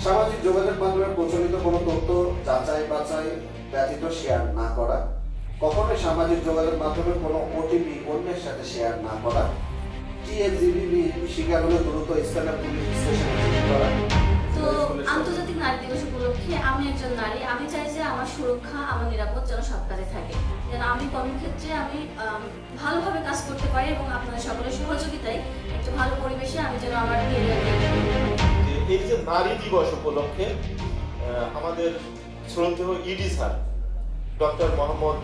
সামাজিক যোগাযোগ মাধ্যমে প্রচলিত কোনো তথ্য যাচাই বাছাই ব্যতীত শেয়ার না করা, কখনোই সামাজিক যোগাযোগ মাধ্যমে কোনো ওটিপি অন্যের সাথে শেয়ার না করা, টিএফজিবিবি শিকার হলে দ্রুত স্থানীয় পুলিশ স্টেশনে জিডি করা। তো আন্তর্জাতিক নারী দিবস উপলক্ষে আমি একজন নারী, আমি চাই যে আমার সুরক্ষা, আমার নিরাপদ যেন সব কাজে থাকে, যেন আমি কর্মক্ষেত্রে আমি ভালোভাবে কাজ করতে পারি এবং আপনাদের সকলের সহযোগিতায় একটা ভালো পরিবেশে আমি যেন আমার এই যে নারী দিবস উপলক্ষে আমাদের শ্রদ্ধেয় ED sir doctor Mohammad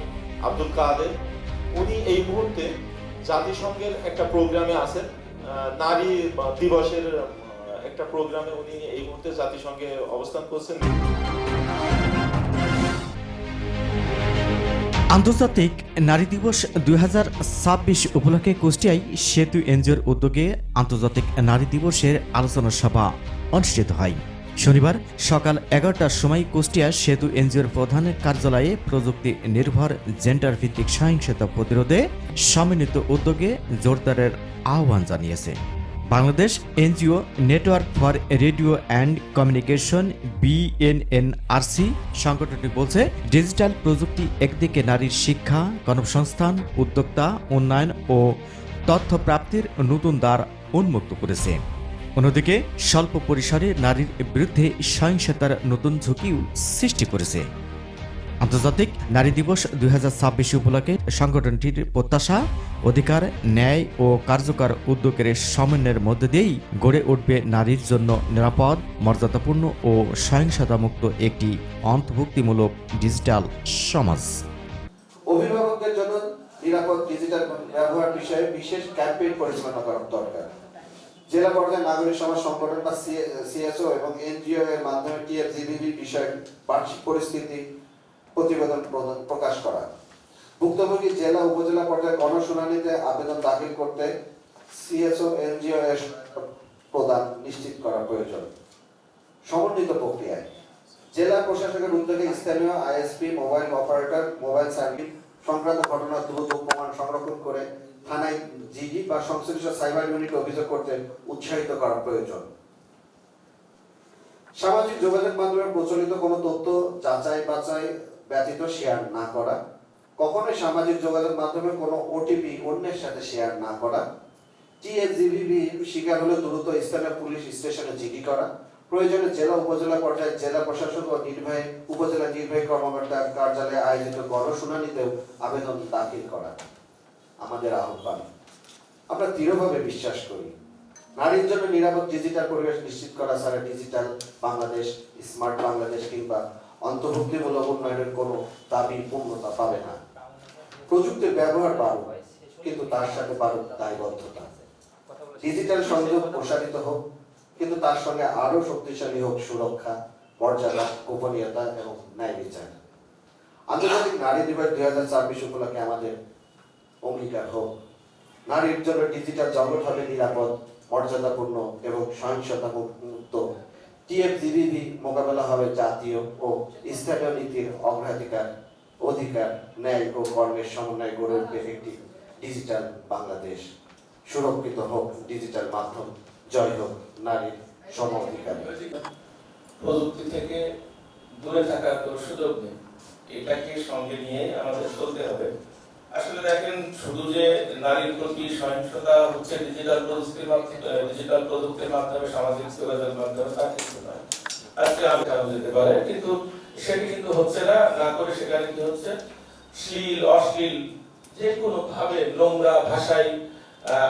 Abdul Kader, উনি এই মুহূর্তে জাতিসংঘের একটা প্রোগ্রামে আছেন, নারী দিবসের একটা প্রোগ্রামে উনি এই মুহূর্তে জাতিসংঘে অবস্থান করছেন। আন্তর্জাতিক নারী দিবস 2026 উপলক্ষে কুষ্টিয়ায় সেতু এনজিওর উদ্যোগে আন্তর্জাতিক নারী দিবসের আলোচনা সভা অনুষ্ঠিত হয়। শনিবার সকাল 11টার সময় কুষ্টিয়া সেতু এনজিওর প্রধান কার্যালয়ে প্রযুক্তি নির্ভর জেন্ডার ভিত্তিক সহিংসতা প্রতিরোধে সম্মিলিত উদ্যোগে জোরদারের আহ্বান জানিয়েছে Bangladesh NGO network for radio and communication BNNRC। সংগঠনটি বলছে, ডিজিটাল প্রযুক্তি একদিকে নারীর শিক্ষা, কর্মসংস্থান, উদ্যোক্তা, উন্নয়ন ও তথ্য প্রাপ্তির নতুন দ্বার উন্মুক্ত করেছে, অন্যদিকে স্বল্প পরিসরে নারীর বিরুদ্ধে সহিংসতার নতুন ঝুঁকিও সৃষ্টি করেছে। আন্তর্জাতিক নারী দিবস 2026 উপলক্ষে সংগঠনটির প্রত্যাশা, অধিকার, ন্যায় ও কার্যকর উদ্যোগের সমন্বয়ের মধ্যে দিয়েই গড়ে উঠবে নারীর জন্য নিরাপদ, মর্যাদাপূর্ণ ও সহিংসতামুক্ত একটি অন্তর্ভুক্তিমূলক ডিজিটাল সমাজ। অভিভাবকদের জন্য নিরাপদ ডিজিটাল ব্যবহার বিষয়ে বিশেষ ক্যাম্পেইন পরিচালনা করা দরকার। জেলা পর্যায়ে নাগরিক সমাজ সংগঠন বা CSO এবং NGO এর মাধ্যমে TFGBB বিষয়ে বার্ষিক পরিস্থিতি প্রতিবেদন প্রকাশ করা। ভুক্তভোগী জেলা উপজেলা পর্যায়ে গণশুনানিতে আবেদন দাখিল করতে CSO NGO এর প্রদান নিশ্চিত করা প্রয়োজন। সমন্বিত প্রক্রিয়ায় জেলা প্রশাসকের উদ্যোগে স্থানীয় ISP, mobile operator, mobile service সংক্রান্ত ঘটনা দ্রুত প্রমাণ সংরক্ষণ করে থানায় জিডি বা সংশ্লিষ্ট সাইবার ইউনিটে অভিযোগ করতে উৎসাহিত করা প্রয়োজন। সামাজিক যোগাযোগ মাধ্যমে প্রচলিত কোনো তথ্য যাচাই বাছাই ব্যতীত শেয়ার না করা, কখনোই সামাজিক যোগাযোগ মাধ্যমে কোনো ওটিপি অন্যের সাথে শেয়ার না করা, টিএফজিবিবি শিকার হলে দ্রুত স্থানীয় পুলিশ স্টেশনে জিডি করা, প্রয়োজনে জেলা উপজেলা পর্যায়ে জেলা প্রশাসক ও উপজেলা নির্বাহী কর্মকর্তার কার্যালয়ে আয়োজিত গণশুনানিতেও আবেদন দাখিল করা আমাদের আহ্বান। আমরা দৃঢ়ভাবে বিশ্বাস করি, নারীর জন্য নিরাপদ ডিজিটাল পরিবেশ নিশ্চিত করা ছাড়া ডিজিটাল বাংলাদেশ, স্মার্ট বাংলাদেশ কিংবা অন্তর্ভুক্তিমূলক উন্নয়নের কোনো দাবি পূর্ণতা পাবে না। প্রযুক্তির ব্যবহার বাড়ুক, কিন্তু তার সাথে বাড়ুক দায়বদ্ধতা। ডিজিটাল সংযোগ প্রসারিত হোক, কিন্তু তার সঙ্গে আরো শক্তিশালী হোক সুরক্ষা, মর্যাদা, গোপনীয়তা এবং ন্যায় বিচার। আন্তর্জাতিক নারী দিবস 2026 উপলক্ষে আমাদের অঙ্গীকার হোক, নারীর জন্য ডিজিটাল জগৎ হবে নিরাপদ, মর্যাদাপূর্ণ এবং সহিংসতা মুক্ত। TFGBB মোকাবেলা হবে জাতীয় ও স্থানীয় নীতির অগ্রাধিকার, অধিকার, ন্যায় ও কর্মের সমন্বয়ে গড়ে উঠবে একটি ডিজিটাল বাংলাদেশ। সুরক্ষিত হোক ডিজিটাল মাধ্যম, জয় হোক নারীর সম অধিকার। প্রযুক্তি থেকে দূরে থাকার তো সুযোগ নেই, এটাকে সঙ্গে নিয়ে আমাদের চলতে হবে। আসলে দেখেন, শুধু যে নারীর প্রতি সহিংসতা হচ্ছে ডিজিটাল প্রযুক্তির মাধ্যমে, সামাজিক যোগাযোগের মাধ্যমে, তা কিন্তু নয়। আজকে আমি যেতে পারে, কিন্তু সেটি কিন্তু হচ্ছে না করে সেখানে কি হচ্ছে, শ্লীল, অশ্লীল, যে কোনো ভাবে নোংরা ভাষায়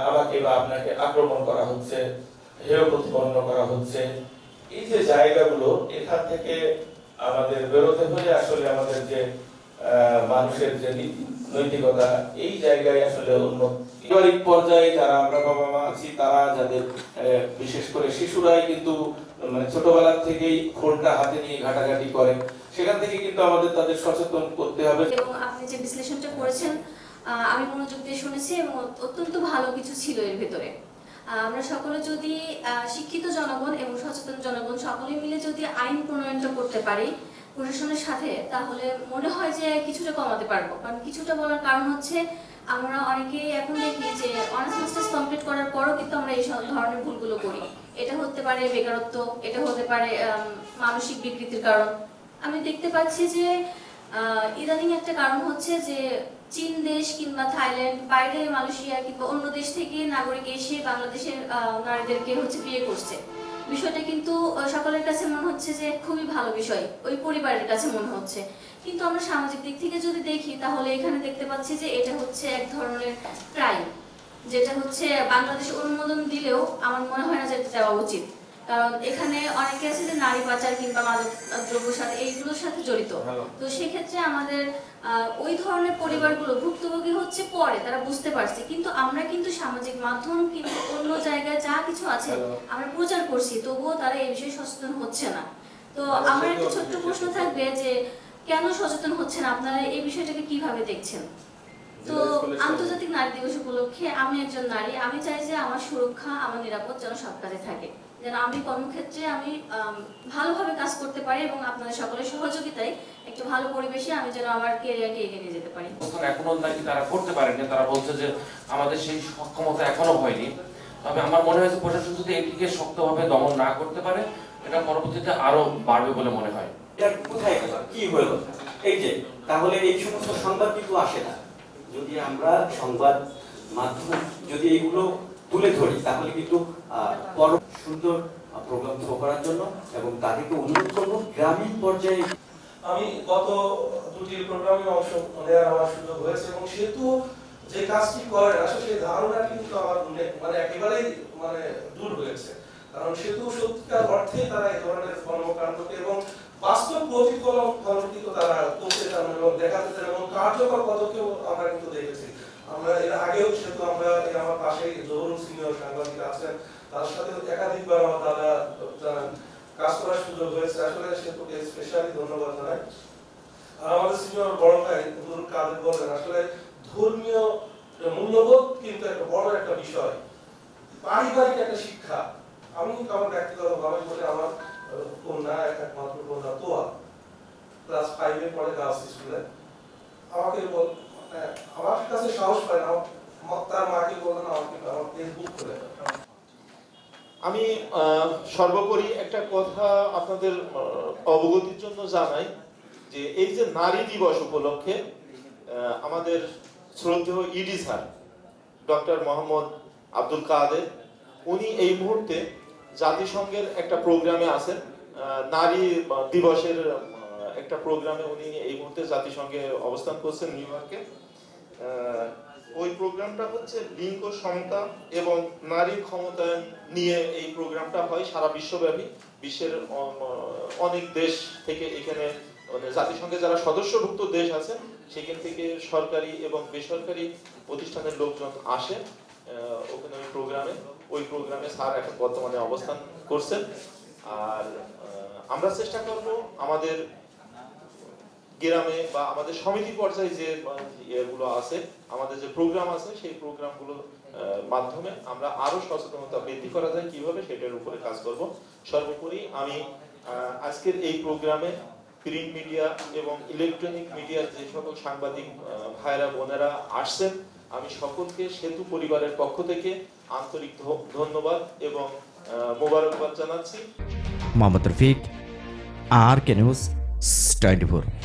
আমাকে বা আপনাকে আক্রমণ করা হচ্ছে, হেয় প্রতিপন্ন করা হচ্ছে। এই যে জায়গাগুলো, এখান থেকে আমাদের বেরোতে হলে আসলে আমাদের যে মানুষের যে নৈতিকতা, এই জায়গায় আসলে পারিবারিক পর্যায়ে যারা আমরা বাবা মা আছি, তারা যাদের বিশেষ করে শিশুরাই কিন্তু মানে ছোটবেলা থেকেই ফোনটা হাতে নিয়ে ঘাটাঘাটি করে, সেখান থেকে কিন্তু আমাদের তাদের সচেতন করতে হবে। এবং আপনি যে বিশ্লেষণটা করেছেন আমি মনোযোগ দিয়ে শুনেছি এবং অত্যন্ত ভালো কিছু ছিল এর ভিতরে। আমরা সকলে যদি শিক্ষিত জনগণ এবং সচেতন জনগণ সকলে মিলে যদি আইন প্রণয়নটা করতে পারি প্রশাসনের সাথে, তাহলে মনে হয় যে কিছুটা কমাতে পারবো। কারণ কিছুটা বলার কারণ হচ্ছে, আমরা অনেকেই এখন দেখি যে অনার্স মাস্টার্স কমপ্লিট করার পরও কিন্তু আমরা এই ধরনের ভুলগুলো করি। এটা হতে পারে বেকারত্ব, এটা হতে পারে মানসিক বিকৃতির কারণ। আমি দেখতে পাচ্ছি যে ইদানিং একটা কারণ হচ্ছে যে চীন দেশ কিংবা থাইল্যান্ড, বাইরে মালয়েশিয়া কিংবা অন্য দেশ থেকে নাগরিক এসে বাংলাদেশের নারীদেরকে হচ্ছে বিয়ে করছে। বিষয়টা কিন্তু সকলের কাছে মনে হচ্ছে যে খুবই ভালো বিষয়, ওই পরিবারের কাছে মনে হচ্ছে। কিন্তু আমরা সামাজিক দিক থেকে যদি দেখি তাহলে এখানে দেখতে পাচ্ছি যে এটা হচ্ছে এক ধরনের ক্রাইম, যেটা হচ্ছে বাংলাদেশে অনুমোদন দিলেও আমার মনে হয় না যে এটা দেওয়া উচিত। কারণ এখানে অনেকে আছে যে নারী পাচার কিংবা মাদক দ্রব্যের সাথে এইগুলোর সাথে জড়িত। তো সেক্ষেত্রে আমাদের ওই ধরনের পরিবারগুলো ভুক্তভোগী হচ্ছে পরে, তারা বুঝতে পারছে, কিন্তু আমরা কিন্তু সামাজিক মাধ্যম কিন্তু অন্য জায়গায় যা কিছু আছে আমরা প্রচার করছি, তবুও তারা এই বিষয়ে সচেতন হচ্ছে না। তো আমার একটা ছোট্ট প্রশ্ন থাকবে যে কেন সচেতন হচ্ছে না, আপনারা এই বিষয়টাকে কিভাবে দেখছেন? তো আন্তর্জাতিক নারী দিবস উপলক্ষে আমি একজন নারী, আমি চাই যে আমার সুরক্ষা, আমার নিরাপদ যেন সব কাজে থাকে, যেন আমি কর্মক্ষেত্রে আমি ভালোভাবে কাজ করতে পারি এবং আপনাদের সকলের সহযোগিতায় একটা ভালো পরিবেশে আমি যেন আমার ক্যারিয়ারকে এগিয়ে নিয়ে যেতে পারি। এখনো নাকি তারা করতে পারেনি, তারা বলছে যে আমাদের সেই সক্ষমতা এখনো হয়নি। তবে আমার মনে হয়েছে প্রশাসন যদি এটিকে শক্তভাবে দমন না করতে পারে, এটা পরবর্তীতে আরো বাড়বে বলে মনে হয়। এটা কোথায় গেল, কি হলো? এই যে তাহলে এই সমস্ত সংবাদ কিন্তু আসে না। যদি আমরা সংবাদ মাধ্যম যদি এগুলো তুলে ধরি তাহলে কিন্তু সুন্দর প্রোগ্রাম থ্রো করার জন্য এবং তাদেরকে অনুরোধ করবো গ্রামীণ পর্যায়ে। আমি গত দুটি প্রোগ্রামে অংশ নেওয়ার আমার সুযোগ হয়েছে এবং সেতু যে কাজটি করে আসলে সেই ধারণাটি কিন্তু আমার মানে একেবারেই মানে দূর হয়েছে। কারণ সেতু সত্যিকার অর্থে তারা এই ধরনের কর্মকাণ্ডকে এবং বাস্তব প্রতিফলন তারা করতে চান এবং দেখাতে চান এবং কার্যকর পদক্ষেপ আমরা কিন্তু দেখেছি। আমরা এর আগেও সেতু আমরা আমার পাশেই জহুরুল সিনিয়র সাংবাদিক আছেন, তার সাথে একাধিকবার আমার দাদা কাজ করার সুযোগ হয়েছে। আসলে সেতুকে স্পেশালি ধন্যবাদ জানাই। আর আমাদের সিনিয়র বড় ভাই নুরুল কাদের বলেন, আসলে ধর্মীয় মূল্যবোধ কিন্তু একটা বড় একটা বিষয়, পারিবারিক একটা শিক্ষা। আমি কিন্তু আমার ব্যক্তিগতভাবে বলে আমার কন্যা, একমাত্র কন্যা তোয়া ক্লাস 5 এ পড়ে গার্লস স্কুলে, আমাকে আমার কাছে সাহস পায় না, তার মাকে বললেন আমাকে আমার ফেসবুক করে। আমি সর্বোপরি একটা কথা আপনাদের অবগতির জন্য জানাই যে এই যে নারী দিবস উপলক্ষে আমাদের শ্রদ্ধেয় ED sir doctor Mohammad Abdul Kader, উনি এই মুহূর্তে জাতিসংঘের একটা প্রোগ্রামে আছেন, নারী দিবসের একটা প্রোগ্রামে উনি এই মুহূর্তে জাতিসংঘে অবস্থান করছেন নিউ ইয়র্কে। ওই প্রোগ্রামটা হচ্ছে লিঙ্গ সমতা এবং নারী ক্ষমতায়ন নিয়ে এই প্রোগ্রামটা হয় সারা বিশ্বব্যাপী। বিশ্বের অনেক দেশ থেকে এখানে মানে জাতিসংঘে যারা সদস্যভুক্ত দেশ আছে সেখান থেকে সরকারি এবং বেসরকারি প্রতিষ্ঠানের লোকজন আসে ওখানে ওই প্রোগ্রামে স্যার এখন বর্তমানে অবস্থান করছেন। আর আমরা চেষ্টা করব আমাদের গ্রামে বা আমাদের সমিতি পর্যায়ে যে ইয়েগুলো আছে, আমাদের যে প্রোগ্রাম আছে সেই প্রোগ্রামগুলো মাধ্যমে আমরা আরো সচেতনতা বৃদ্ধি করা যায় কিভাবে সেটার উপরে কাজ করব। সর্বোপরি আমি আজকের এই প্রোগ্রামে প্রিন্ট মিডিয়া এবং ইলেকট্রনিক মিডিয়ার যে সকল সাংবাদিক ভাইরা বোনেরা আসছেন, আমি সকলকে সেতু পরিবারের পক্ষ থেকে আন্তরিক ধন্যবাদ এবং মোবারকবাদ জানাচ্ছি। Mohammad Rafiq, RK News 24।